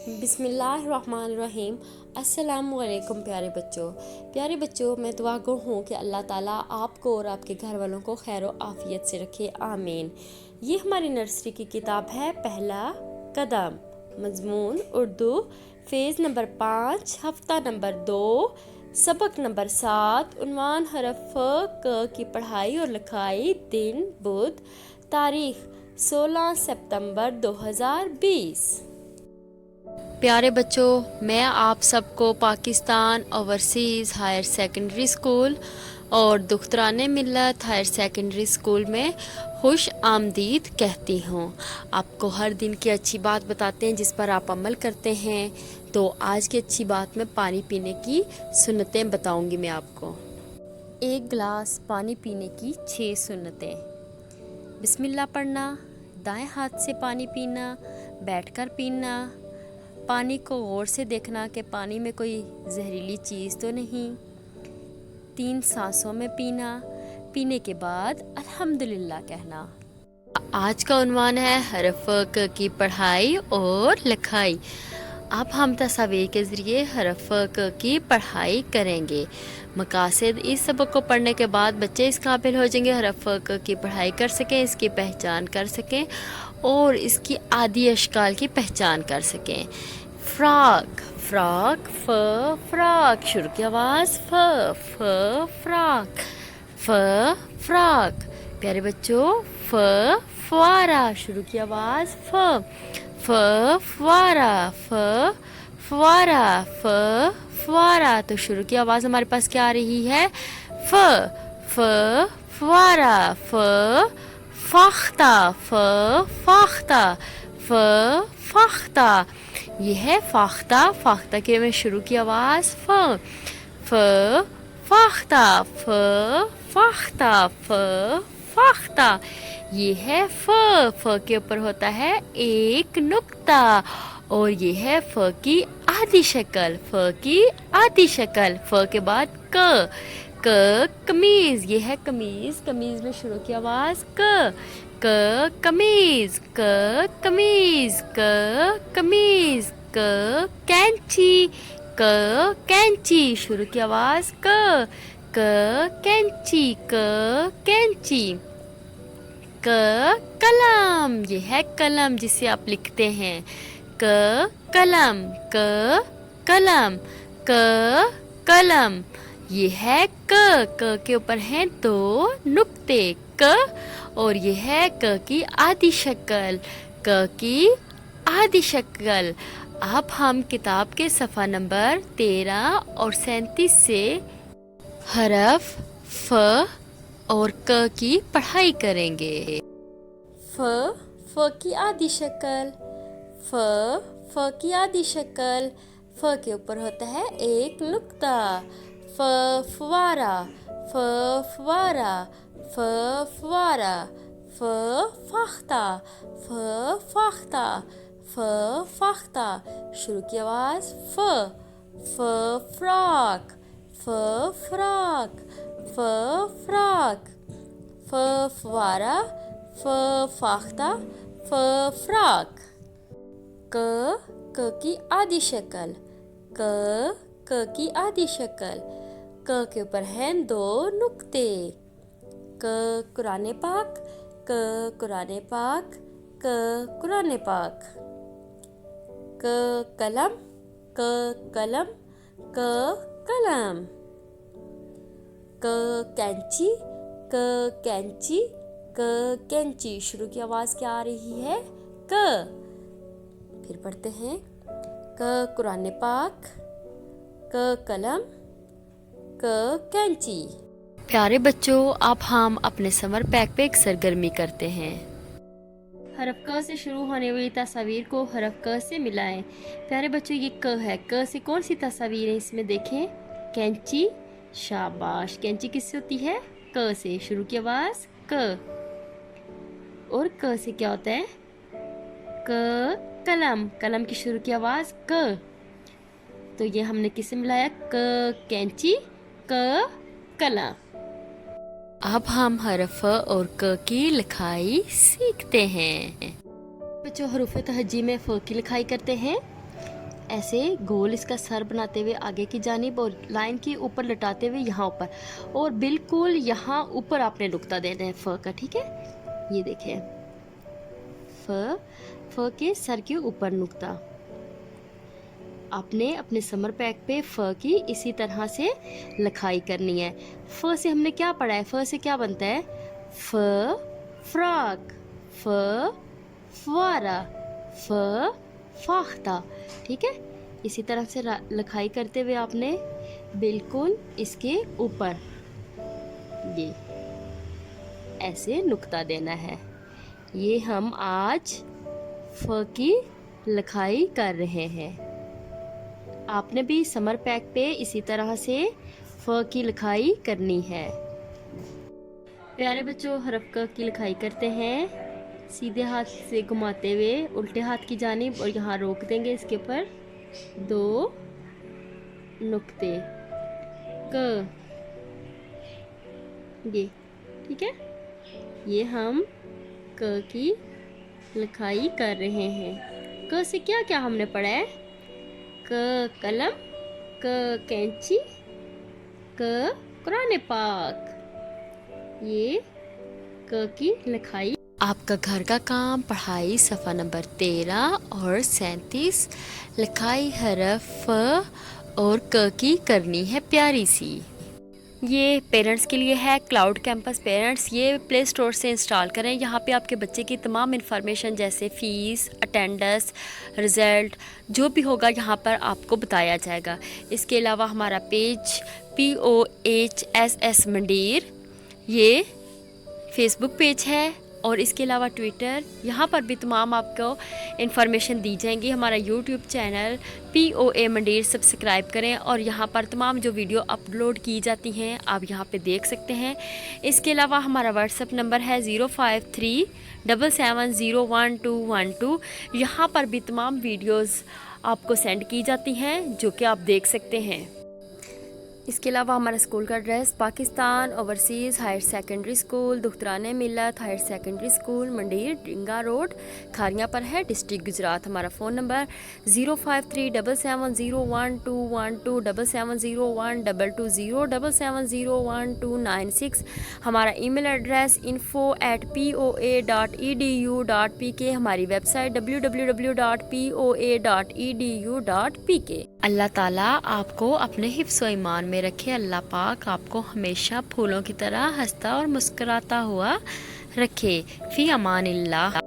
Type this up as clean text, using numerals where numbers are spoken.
बिस्मिल्लाहिर्रहमानिर्रहीम। अस्सलामुअलैकुम प्यारे बच्चों, मैं दुआ गो हूँ कि अल्लाह ताला आपको और आपके घर वालों को खैर व आफ़ियत से रखे, आमीन। ये हमारी नर्सरी की किताब है पहला कदम, मज़मून उर्दू, फ़ेज़ नंबर 5, हफ्ता नंबर 2, सबक नंबर 7, उन्वान हरफ क की पढ़ाई और लिखाई, दिन बुध, तारीख़ 16 सितंबर 2020। प्यारे बच्चों, मैं आप सबको Pakistan overseas higher secondary school और Dukhtaran Millat higher secondary school में खुश आमदीद कहती हूँ। आपको हर दिन की अच्छी बात बताते हैं जिस पर आप अमल करते हैं। तो आज की अच्छी बात में पानी पीने की सुन्नतें बताऊँगी मैं आपको। 1 गिलास पानी पीने की 6 सुन्नतें। बिस्मिल्लाह पढ़ना, दाएं हाथ से पानी पीना, बैठकर पीना, पानी को गौर से देखना कि पानी में कोई जहरीली चीज़ तो नहीं, 3 सांसों में पीना, पीने के बाद अल्हम्दुलिल्लाह कहना। आज का उन्वान है हरफ क की पढ़ाई और लिखाई। अब हम तस्वीर के ज़रिए हरफ क की पढ़ाई करेंगे। मकासद इस सबक को पढ़ने के बाद बच्चे इस काबिल हो जाएंगे हरफ क की पढ़ाई कर सकें, इसकी पहचान कर सकें और इसकी आदि अशकाल की पहचान कर सकें। फ्रॉक, फ्रॉक, फ फ्रॉक, शुरू की आवाज़ फ फ्रॉक, फ फ्रॉक। प्यारे बच्चों, फ फुआरा, शुरू की आवाज़ फ फुआरा, फ फुआरा, फ फुआरा। तो शुरू की आवाज़ हमारे पास क्या आ रही है? फ फुआरा, फ फाख्ता, फ फाख्ता, फ फाख्ता। ये है फाख्ता, फाख्ता के में शुरू की आवाज़ फ फाख्ता, फ फाख्ता, फ फाख्ता। ये है फ के ऊपर होता है एक नुक्ता और ये है फ की आधी शक्ल, फ की आधी शक्ल। फ के बाद क कमीज, ये है कमीज, कमीज में शुरू की आवाज़ कमीज, कमीज, कमीज, कैंची, कैंची, शुरू की आवाज़ कैंची, कैंची। कलम, ये है कलम जिसे आप लिखते हैं, कलम, कलम, कलम। ये है क के ऊपर हैं 2 नुक्ते, क, और ये है क की आधी शक्ल, क की आधी शक्ल। अब हम किताब के सफ़ा नंबर 13 और 37 से हरफ फ और क की पढ़ाई करेंगे। फ की आधी शक्ल, फ की आधी शक्ल। फ के ऊपर होता है एक नुक्ता, फ फुआरा, फ फुआरा, फ फुआरा, फ फाख्ता, फ फाख्ता, फ फाख्ता। शुरू की आवाज़ फ फ्रॉक, फ फ्रॉक, फ फ्रॉक, फ फुआरा, फ फाख्ता, फ फ्रॉक। क की आधी शक्ल, क की आधी शक्ल। क के ऊपर हैं 2 नुक्ते, कुरान पाक, कुरान पाक, कुरान पाक। कलम, कलम, कलम। कैंची, कैंची, कैंची। शुरू की आवाज़ क्या आ रही है? फिर पढ़ते हैं कुरान पाक, कलम, कैंची। प्यारे बच्चों, अब हम अपने समर पैक पे एक सरगर्मी करते हैं। हरफ क से शुरू होने वाली तस्वीर को हरफ क से मिलाएं। प्यारे बच्चों, ये क है, क से कौन सी तस्वीर है इसमें देखें? कैंची, शाबाश। कैंची किससे होती है? क से। शुरू की आवाज़ क, और क से क्या होता है? कलम, कलम की शुरू की आवाज़ क। तो ये हमने किससे मिलाया? कैंची, कलम। अब हम हरफ और क की लिखाई सीखते हैं। बच्चों, हरूफ तहजी में फ की लिखाई करते हैं। ऐसे गोल इसका सर बनाते हुए आगे की जानिब और लाइन के ऊपर लटाते हुए यहाँ ऊपर, और बिल्कुल यहाँ ऊपर आपने नुक्ता देना है फ का, ठीक है। ये देखिए फ के सर के ऊपर नुक्ता। आपने अपने समर पैक पे फ की इसी तरह से लिखाई करनी है। फ से हमने क्या पढ़ा है, फ से क्या बनता है, फ फ्रॉक, फ फवारा, फ फाख्ता, ठीक है। इसी तरह से लिखाई करते हुए आपने बिल्कुल इसके ऊपर ये ऐसे नुक्ता देना है। ये हम आज फ की लिखाई कर रहे हैं। आपने भी समर पैक पे इसी तरह से फ की लिखाई करनी है। प्यारे बच्चों, हरफ क की लिखाई करते हैं। सीधे हाथ से घुमाते हुए उल्टे हाथ की जानिब, और यहाँ रोक देंगे इसके ऊपर 2 नुक्ते क, ये ठीक है। ये हम क की लिखाई कर रहे हैं। क से क्या क्या हमने पढ़ा है, क कलम, क कैंची, क कुरान पाक। ये क की लिखाई। आपका घर का काम, पढ़ाई सफ़ा नंबर 13 और 37, लिखाई हरफ फ और क की करनी है प्यारी सी। ये पेरेंट्स के लिए है, क्लाउड कैंपस पेरेंट्स, ये प्ले स्टोर से इंस्टॉल करें। यहाँ पे आपके बच्चे की तमाम इन्फॉर्मेशन जैसे फ़ीस, अटेंडेंस, रिज़ल्ट जो भी होगा यहाँ पर आपको बताया जाएगा। इसके अलावा हमारा पेज POHSS मंडीर, ये फेसबुक पेज है, और इसके अलावा ट्विटर, यहाँ पर भी तमाम आपको इन्फॉर्मेशन दी जाएंगी। हमारा यूट्यूब चैनल POA मंडीर सब्सक्राइब करें, और यहाँ पर तमाम जो वीडियो अपलोड की जाती हैं आप यहाँ पे देख सकते हैं। इसके अलावा हमारा व्हाट्सएप नंबर है 0537701212। यहाँ पर भी तमाम वीडियोज़ आपको सेंड की जाती हैं जो कि आप देख सकते हैं। इसके अलावा हमारा स्कूल का address Pakistan overseas higher secondary school, Dukhtaran Millat higher secondary school, मंडीर, डिंगा रोड, खारियाँ पर है, डिस्ट्रिक्ट गुजरात। हमारा फ़ोन नंबर 0537701212, 77012207701296। हमारा ईमेल एड्रेस info@poa.edu.pk। हमारी वेबसाइट www.poa.edu.pk। अल्लाह ताला आपको अपने हिफ्ज़ व ईमान में रखे। अल्लाह पाक आपको हमेशा फूलों की तरह हंसता और मुस्कुराता हुआ रखे। फ़ी अमानिल्लाह।